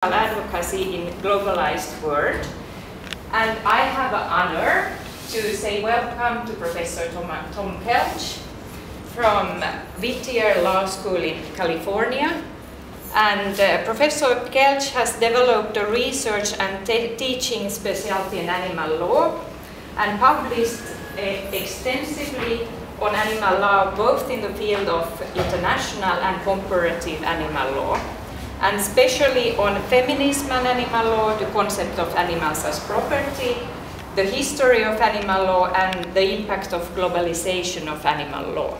advocacy in globalized world. And I have an honor to say welcome to Professor Tom Kelch from Whittier Law School in California. And Professor Kelch has developed a research and teaching specialty in animal law and published extensively on animal law, both in the field of international and comparative animal law, and especially on feminism and animal law, the concept of animals as property, the history of animal law, and the impact of globalization of animal law.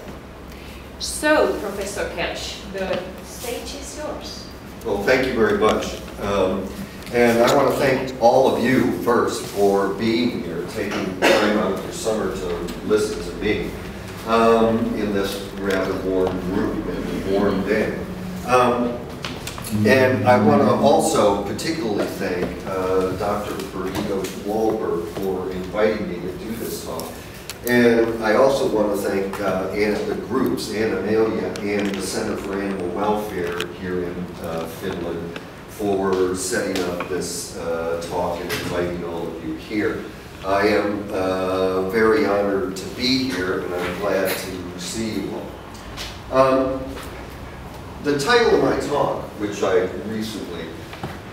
So, Professor Kelch, the stage is yours. Well, thank you very much. And I want to thank all of you first for being here, taking time out of your summer to listen to me in this rather warm room and warm day. And I want to also particularly thank Dr. Wahlberg for inviting me to do this talk. And I also want to thank the groups, Animalia and the Center for Animal Welfare here in Finland, for setting up this talk and inviting all of you here. I am very honored to be here, and I'm glad to see you all. The title of my talk, which I recently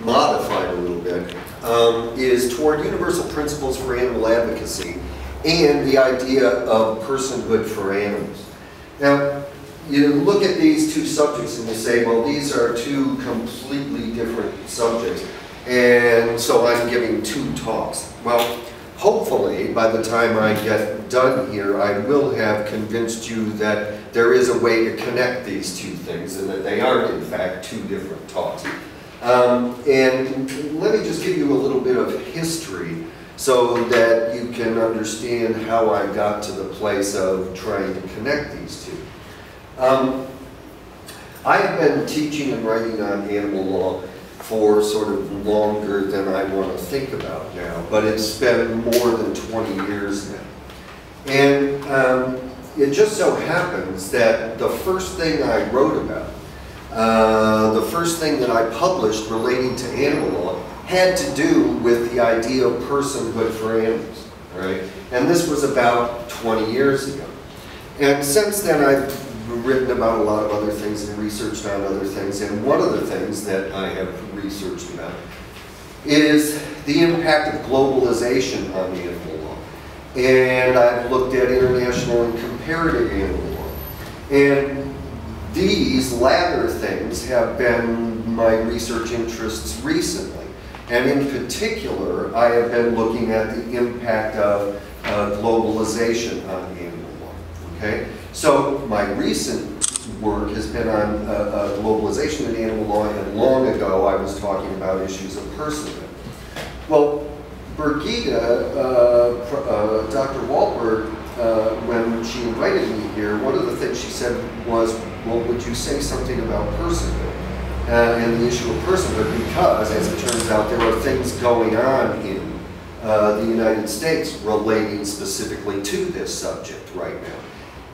modified a little bit, is Toward Universal Principles for Animal Advocacy and the Idea of Personhood for Animals. Now, you look at these two subjects and you say, well, these are two completely different subjects, and so I'm giving two talks. Well, hopefully, by the time I get done here, I will have convinced you that there is a way to connect these two things and that they aren't, in fact, two different talks. And let me just give you a little bit of history so that you can understand how I got to the place of trying to connect these two. I have been teaching and writing on animal law for sort of longer than I want to think about now, but it's been more than 20 years now. And it just so happens that the first thing I wrote about, the first thing that I published relating to animal law, had to do with the idea of personhood for animals, right? And this was about 20 years ago. And since then I've written about a lot of other things and researched on other things, and one of the things that I have researched about is the impact of globalization on animal law. And I've looked at international and comparative animal law. And these latter things have been my research interests recently. And in particular, I have been looking at the impact of globalization on animal law, okay? So my recent work has been on globalization in animal law, and long ago I was talking about issues of personhood. Well, Birgitta, Dr. Wahlberg, when she invited me here, one of the things she said was, well, would you say something about personhood and the issue of personhood, because, as it turns out, there are things going on in the United States relating specifically to this subject right now.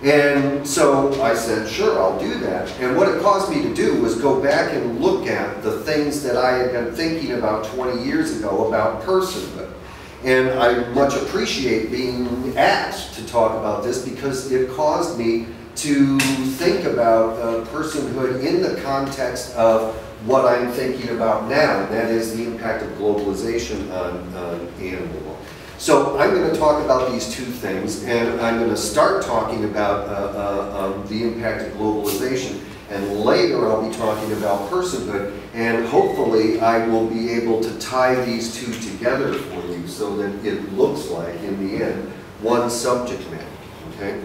And so I said, sure, I'll do that. And what it caused me to do was go back and look at the things that I had been thinking about 20 years ago about personhood. And I much appreciate being asked to talk about this because it caused me to think about personhood in the context of what I'm thinking about now, and that is the impact of globalization on animal law. So I'm going to talk about these two things, and I'm going to start talking about the impact of globalization, and later I'll be talking about personhood, and hopefully I will be able to tie these two together for you so that it looks like, in the end, one subject matter, okay?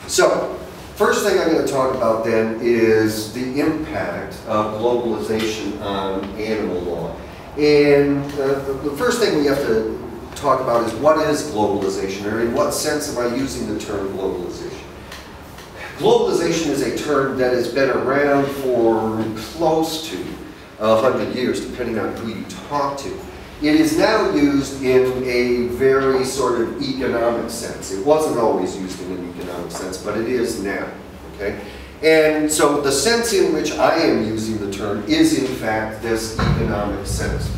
So, first thing I'm going to talk about then is the impact of globalization on animal law. And the first thing we have to talk about is what is globalization, or in what sense am I using the term globalization? Globalization is a term that has been around for close to 100 years, depending on who you talk to. It is now used in a very sort of economic sense. It wasn't always used in an economic sense, but it is now, okay? And so the sense in which I am using the term is in fact this economic sense.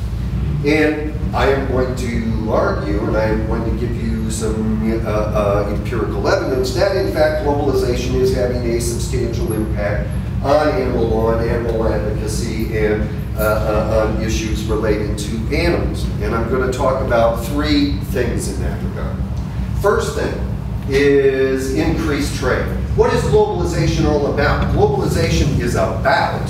And I am going to argue, and I am going to give you some empirical evidence that in fact globalization is having a substantial impact on animal law and animal advocacy and on issues relating to animals. And I'm going to talk about three things in that regard. First thing is increased trade. What is globalization all about? Globalization is about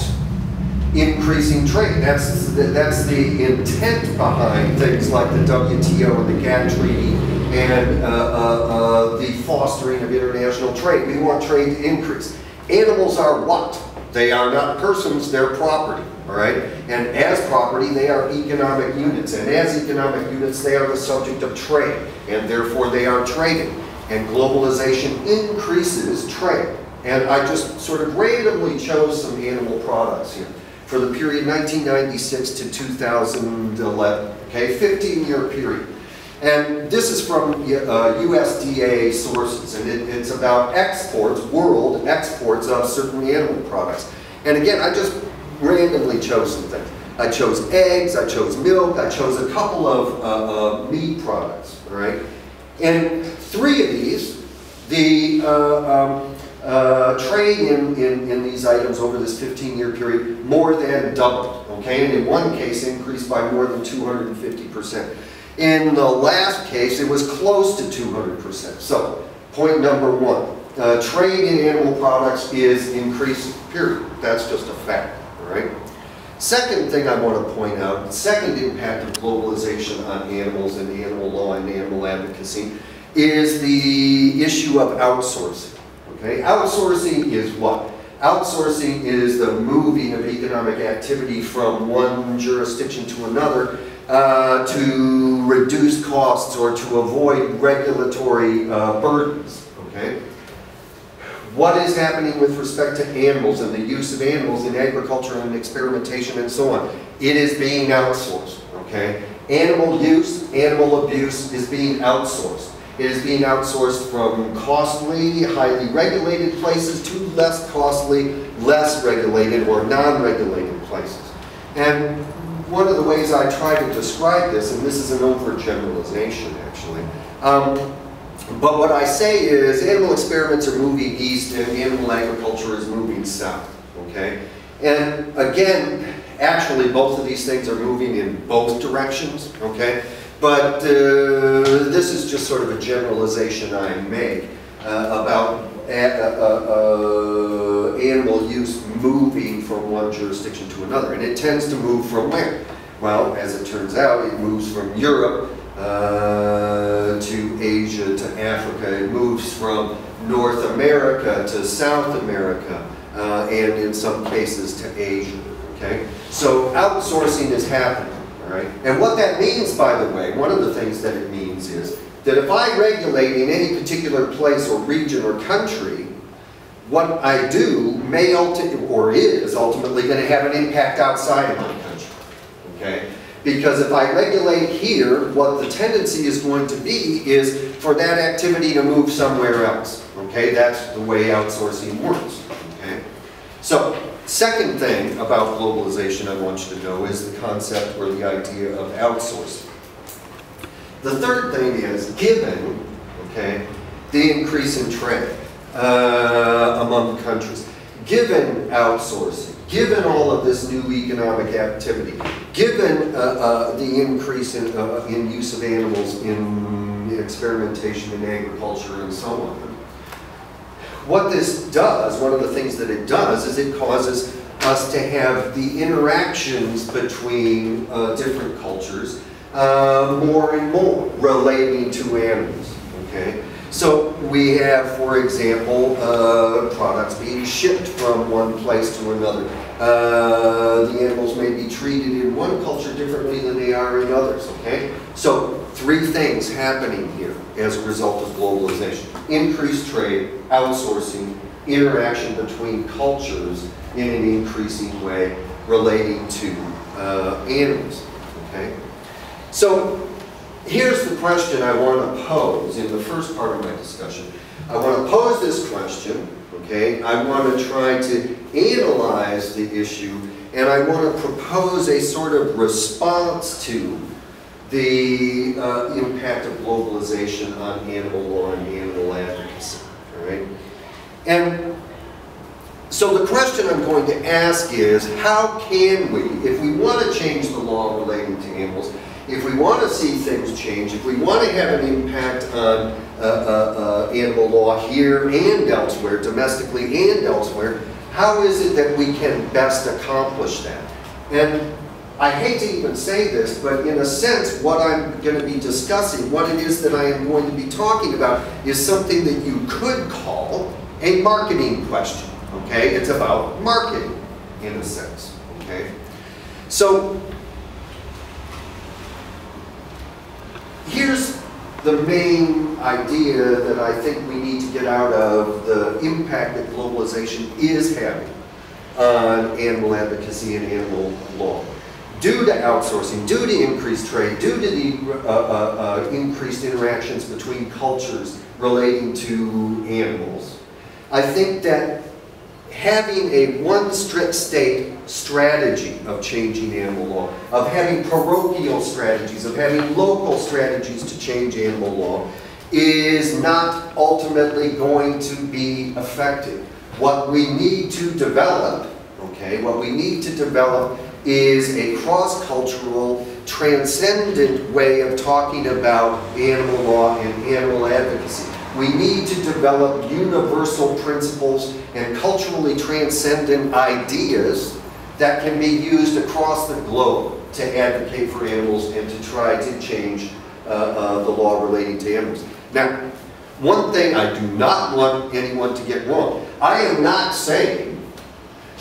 increasing trade. That's the intent behind things like the WTO and the GATT treaty and the fostering of international trade. We want trade to increase. Animals are what? They are not persons, they're property, all right? And as property, they are economic units. And as economic units, they are the subject of trade. And therefore, they are trading. And globalization increases trade. And I just sort of randomly chose some animal products here for the period 1996 to 2011, okay, 15-year period. And this is from USDA sources, and it's about exports, world exports of certain animal products. And again, I just randomly chose some things. I chose eggs, I chose milk, I chose a couple of meat products, all right? And three of these, the trade in these items over this 15-year period more than doubled, okay? And in one case, increased by more than 250%. In the last case, it was close to 200%. So, point number one, trade in animal products is increasing, period. That's just a fact, all right? Second thing I want to point out, second impact of globalization on animals and animal law and animal advocacy is the issue of outsourcing. Okay? Outsourcing is what? Outsourcing is the moving of economic activity from one jurisdiction to another to reduce costs or to avoid regulatory burdens. Okay? What is happening with respect to animals and the use of animals in agriculture and experimentation and so on? It is being outsourced. Okay? Animal use, animal abuse is being outsourced. It is being outsourced from costly, highly regulated places to less costly, less regulated or non-regulated places. And one of the ways I try to describe this, and this is an overgeneralization actually, but what I say is animal experiments are moving east and animal agriculture is moving south, okay? And again, actually both of these things are moving in both directions, okay? But this is just sort of a generalization I make about animal use moving from one jurisdiction to another. And it tends to move from where? Well, as it turns out, it moves from Europe to Asia to Africa. It moves from North America to South America, and in some cases to Asia. Okay? So outsourcing is happening. All right? And what that means, by the way, one of the things that it means is that if I regulate in any particular place or region or country, what I do may or is ultimately going to have an impact outside of my country. Okay? Because if I regulate here, what the tendency is going to be is for that activity to move somewhere else. Okay? That's the way outsourcing works. Okay? So, second thing about globalization I want you to know is the concept or the idea of outsourcing. The third thing is, given, okay, the increase in trade among countries, given outsourcing, given all of this new economic activity, given the increase in use of animals in experimentation in agriculture and so on, what this does, one of the things that it does, is it causes us to have the interactions between different cultures more and more relating to animals, okay? So we have, for example, products being shipped from one place to another. The animals may be treated in one culture differently than they are in others, okay? So three things happening here as a result of globalization. Increased trade, outsourcing, interaction between cultures in an increasing way relating to animals, okay? So here's the question I want to pose in the first part of my discussion. I want to pose this question, okay? I want to try to analyze the issue, and I want to propose a sort of response to the impact of globalization on animal law and animal advocacy, all right? And so the question I'm going to ask is, how can we, if we want to change the law relating to animals, if we want to see things change, if we want to have an impact on animal law here and elsewhere, domestically and elsewhere, how is it that we can best accomplish that? And I hate to even say this, but in a sense, what I'm going to be discussing, what it is that I am going to be talking about, is something that you could call a marketing question, okay? It's about marketing, in a sense, okay? So, here's the main idea that I think we need to get out of the impact that globalization is having on animal advocacy and animal law. Due to outsourcing, due to increased trade, due to the increased interactions between cultures relating to animals, I think that having a one-state strategy of changing animal law, of having parochial strategies, of having local strategies to change animal law, is not ultimately going to be effective. What we need to develop, okay, what we need to develop is a cross-cultural, transcendent way of talking about animal law and animal advocacy. We need to develop universal principles and culturally transcendent ideas that can be used across the globe to advocate for animals and to try to change the law relating to animals. Now, one thing I do not want anyone to get wrong. I am not saying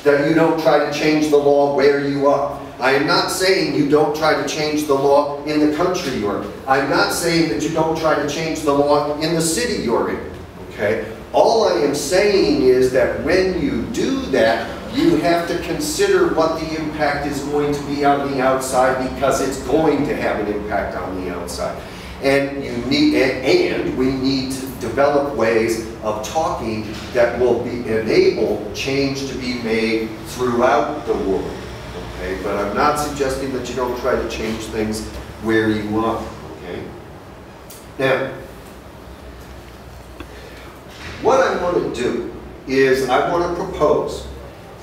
that you don't try to change the law where you are. I am not saying you don't try to change the law in the country you're in. I'm not saying that you don't try to change the law in the city you're in, okay? All I am saying is that when you do that, you have to consider what the impact is going to be on the outside, because it's going to have an impact on the outside. And we need to develop ways of talking that will enable change to be made throughout the world. Okay? But I'm not suggesting that you don't try to change things where you are. Okay? Now, what I want to do is I want to propose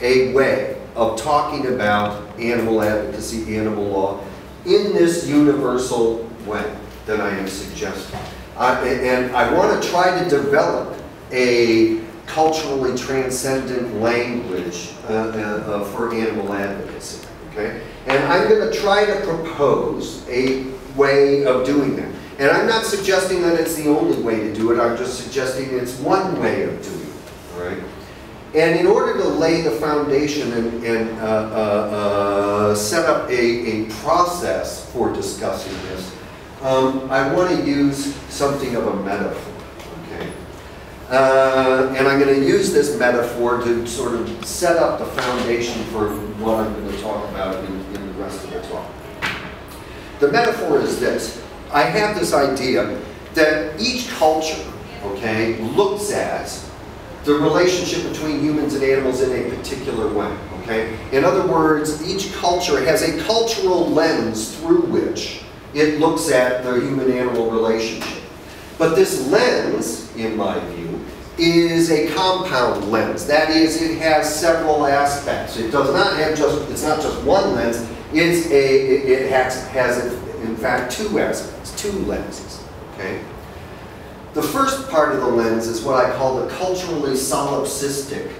a way of talking about animal advocacy, animal law, in this universal way that I am suggesting. And I want to try to develop a culturally transcendent language for animal advocacy, okay? And I'm going to try to propose a way of doing that. And I'm not suggesting that it's the only way to do it, I'm just suggesting it's one way of doing it, all right? And in order to lay the foundation and set up a process for discussing this, I want to use something of a metaphor, okay? And I'm going to use this metaphor to sort of set up the foundation for what I'm going to talk about in the rest of the talk. The metaphor is this. I have this idea that each culture, okay, looks at the relationship between humans and animals in a particular way, okay? In other words, each culture has a cultural lens through which it looks at the human-animal relationship. But this lens, in my view, is a compound lens. That is, it has several aspects. It does not have it's not just one lens, it has in fact two aspects, two lenses, okay? The first part of the lens is what I call the culturally solipsistic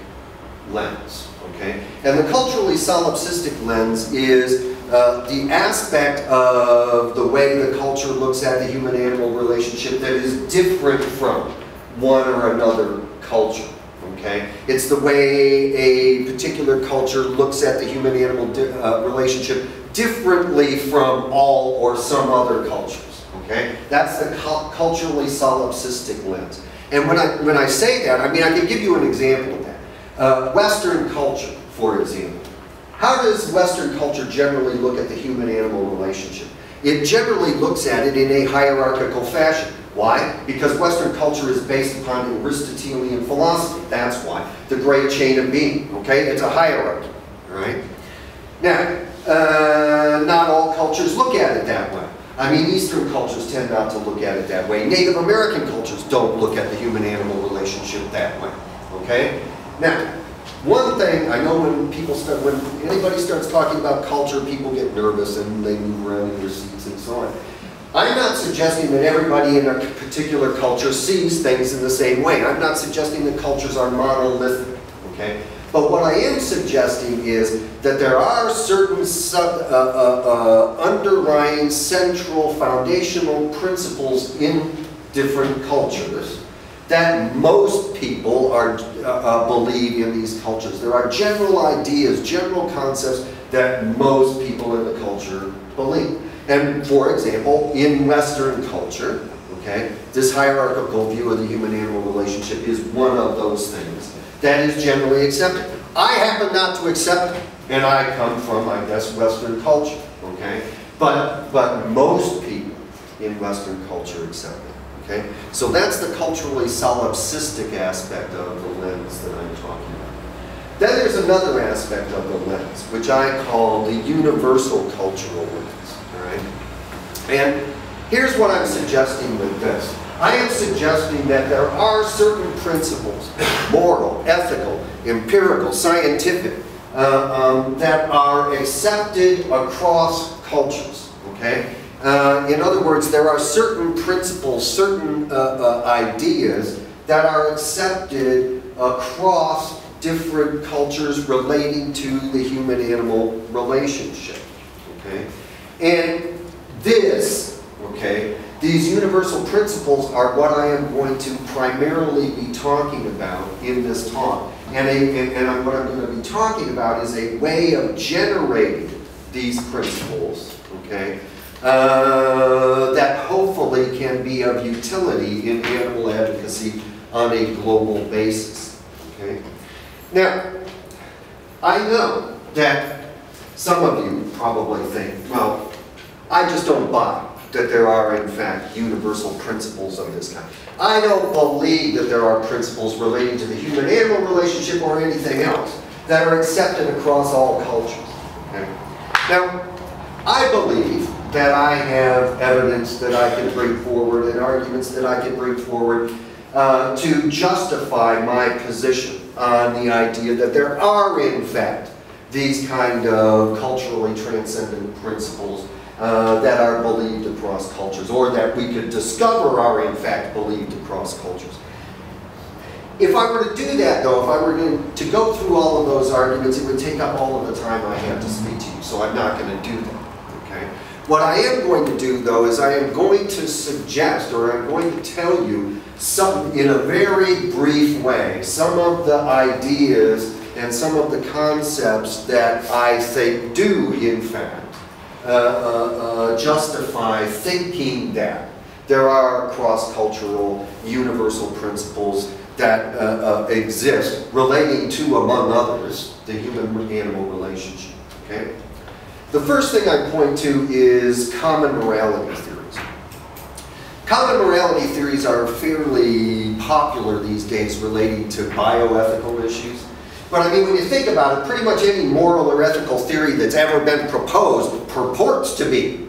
lens, okay? And the culturally solipsistic lens is the aspect of the way the culture looks at the human-animal relationship that is different from one or another culture, okay? It's the way a particular culture looks at the human-animal relationship differently from all or some other cultures, okay? That's the culturally solipsistic lens. And when I say that, I mean, I can give you an example of that. Western culture, for example, How does Western culture generally look at the human-animal relationship? It generally looks at it in a hierarchical fashion. Why? Because Western culture is based upon Aristotelian philosophy. That's why. The great chain of being, okay? It's a hierarchy, all right? Now, not all cultures look at it that way. I mean, Eastern cultures tend not to look at it that way. Native American cultures don't look at the human-animal relationship that way, okay? Now, one thing, I know when anybody starts talking about culture, people get nervous and they move around in their seats and so on. I'm not suggesting that everybody in a particular culture sees things in the same way. I'm not suggesting that cultures are monolithic, okay? But what I am suggesting is that there are certain underlying central foundational principles in different cultures that most people believe in these cultures. There are general ideas, general concepts that most people in the culture believe. And for example, in Western culture, okay, this hierarchical view of the human-animal relationship is one of those things that is generally accepted. I happen not to accept it, and I come from, I guess, Western culture, okay? But most people in Western culture accept it, okay? So that's the culturally solipsistic aspect of the lens that I'm talking about. Then there's another aspect of the lens, which I call the universal cultural lens, all right? And here's what I'm suggesting with this. I am suggesting that there are certain principles, moral, ethical, empirical, scientific, that are accepted across cultures, okay? In other words, there are certain principles, certain ideas that are accepted across different cultures relating to the human-animal relationship, okay? And this, okay, these universal principles are what I am going to primarily be talking about in this talk. And what I'm going to be talking about is a way of generating these principles, okay, that hopefully can be of utility in animal advocacy on a global basis, okay. Now, I know that some of you probably think, well, I just don't buy that there are, in fact, universal principles of this kind. I don't believe that there are principles relating to the human-animal relationship or anything else that are accepted across all cultures. Okay? Now, I believe that I have evidence that I can bring forward and arguments that I can bring forward to justify my position on the idea that there are, in fact, these kind of culturally transcendent principles that are believed across cultures, or that we could discover are in fact believed across cultures. If I were to do that, though, if I were to go through all of those arguments, it would take up all of the time I have to speak to you, so I'm not going to do that, okay? What I am going to do, though, is I am going to suggest, or I'm going to tell you some, in a very brief way, some of the ideas and some of the concepts that I think do, in fact, justify thinking that there are cross-cultural universal principles that exist relating to, among others, the human-animal relationship, okay? The first thing I point to is common morality theories. Common morality theories are fairly popular these days relating to bioethical issues. But I mean, when you think about it, pretty much any moral or ethical theory that's ever been proposed purports to be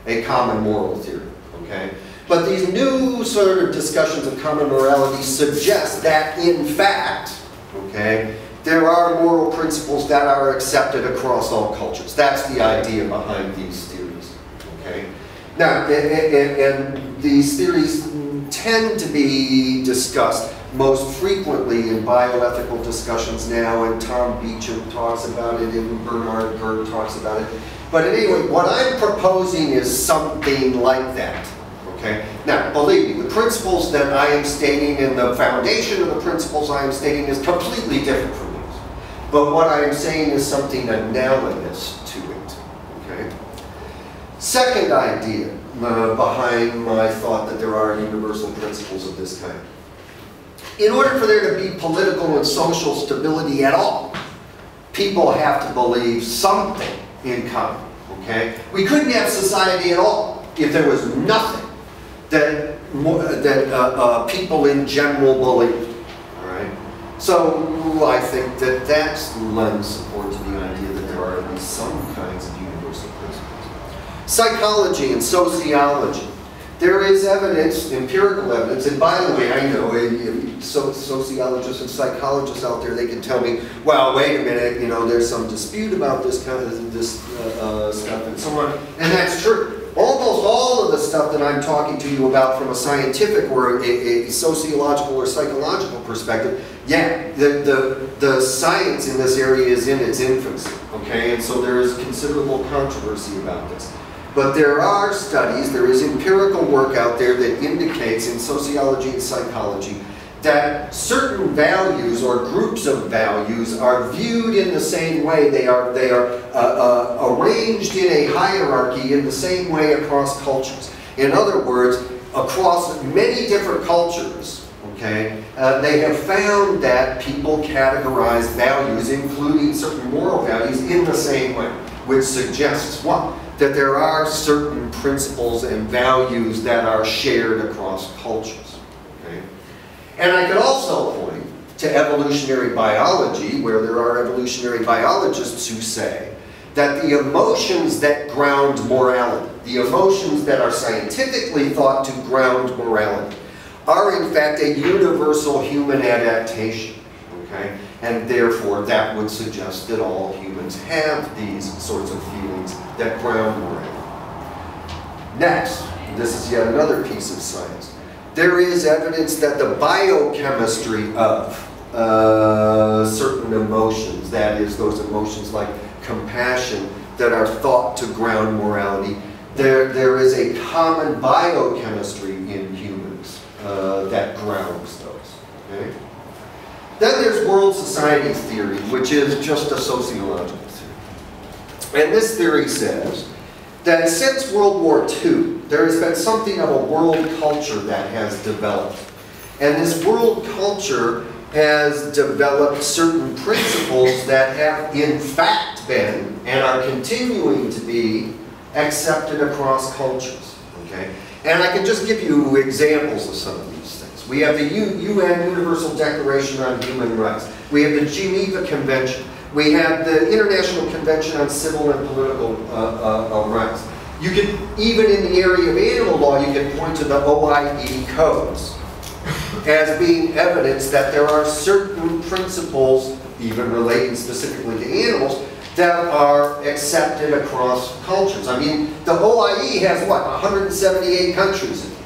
a common moral theory, okay? But these new sort of discussions of common morality suggest that, in fact, okay, there are moral principles that are accepted across all cultures. That's the idea behind these theories, okay? Now, and these theories tend to be discussed most frequently in bioethical discussions now, and Tom Beecham talks about it, and Bernard Berg talks about it. But anyway, what I'm proposing is something like that, okay? Now, believe me, the principles that I am stating and the foundation of the principles I am stating is completely different from these. But what I am saying is something analogous to it, okay? Second idea behind my thought that there are universal principles of this kind. In order for there to be political and social stability at all, people have to believe something in common, okay? We couldn't have society at all if there was nothing that people in general believe, all right? So I think that that lends support to the idea that there are at least some kinds of universal principles. Psychology and sociology. There is evidence, empirical evidence, and by the way, I know sociologists and psychologists out there, they can tell me, well, wait a minute, you know, there's some dispute about this kind of stuff and so on, and that's true. Almost all of the stuff that I'm talking to you about from a scientific or a sociological or psychological perspective, yeah, the science in this area is in its infancy, okay, and so there is considerable controversy about this. But there are studies, there is empirical work out there that indicates in sociology and psychology that certain values or groups of values are viewed in the same way. They are arranged in a hierarchy in the same way across cultures. In other words, across many different cultures, okay, they have found that people categorize values, including certain moral values, in the same way, which suggests what? That there are certain principles and values that are shared across cultures. Okay? And I could also point to evolutionary biology, where there are evolutionary biologists who say that the emotions that ground morality, the emotions that are scientifically thought to ground morality, are in fact a universal human adaptation. Okay? And therefore, that would suggest that all humans have these sorts of feelings that ground morality. Next, this is yet another piece of science. There is evidence that the biochemistry of certain emotions, that is, those emotions like compassion that are thought to ground morality, there is a common biochemistry in humans that grounds those. Okay? Then there's world society theory, which is just a sociological theory. And this theory says that since World War II, there has been something of a world culture that has developed. And this world culture has developed certain principles that have in fact been, and are continuing to be, accepted across cultures. Okay? And I can just give you examples of some of these things. We have the UN Universal Declaration on Human Rights. We have the Geneva Convention. We have the International Convention on Civil and Political Rights. You can, even in the area of animal law, you can point to the OIE codes as being evidence that there are certain principles, even relating specifically to animals, that are accepted across cultures. I mean, the OIE has what, 178 countries in it.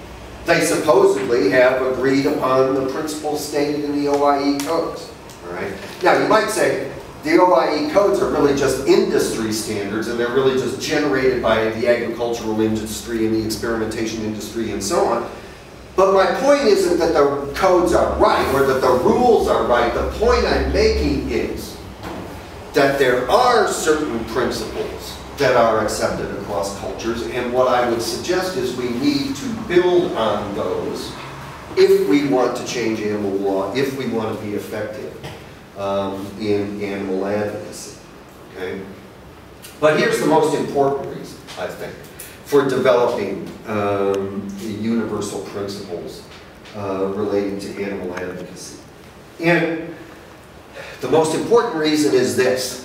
They supposedly have agreed upon the principles stated in the OIE codes. All right? Now, you might say the OIE codes are really just industry standards, and they're really just generated by the agricultural industry and the experimentation industry and so on. But my point isn't that the codes are right or that the rules are right. The point I'm making is that there are certain principles that are accepted across cultures, and what I would suggest is we need to build on those if we want to change animal law, if we want to be effective in animal advocacy. Okay? But here's the most important reason, I think, for developing universal principles relating to animal advocacy. And the most important reason is this.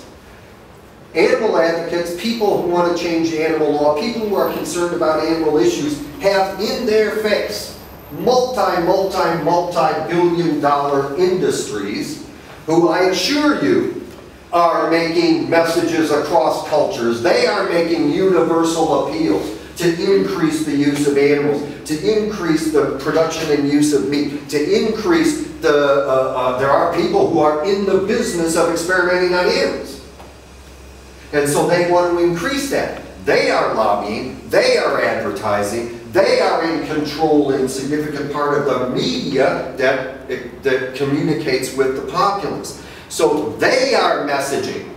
Animal advocates, people who want to change animal law, people who are concerned about animal issues, have in their face multi-billion-dollar industries who, I assure you, are making messages across cultures. They are making universal appeals to increase the use of animals, to increase the production and use of meat, to increase the, there are people who are in the business of experimenting on animals. And so they want to increase that. They are lobbying, they are advertising, they are in control in significant part of the media that communicates with the populace. So they are messaging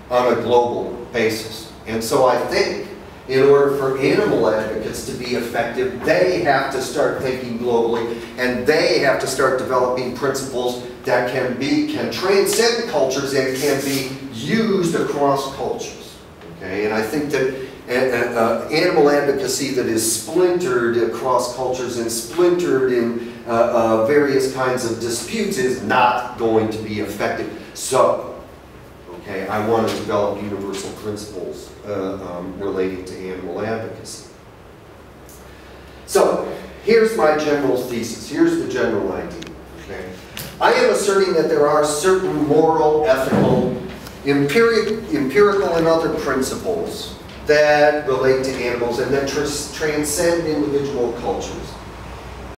on a global basis. And so I think in order for animal advocates to be effective, they have to start thinking globally, and they have to start developing principles that can transcend cultures and can be used across cultures. Okay, and I think that animal advocacy that is splintered across cultures and splintered in various kinds of disputes is not going to be effective. So, okay, I want to develop universal principles relating to animal advocacy. So, here's my general thesis. Here's the general idea. Okay? I am asserting that there are certain moral, ethical, empirical, and other principles that relate to animals and that transcend individual cultures.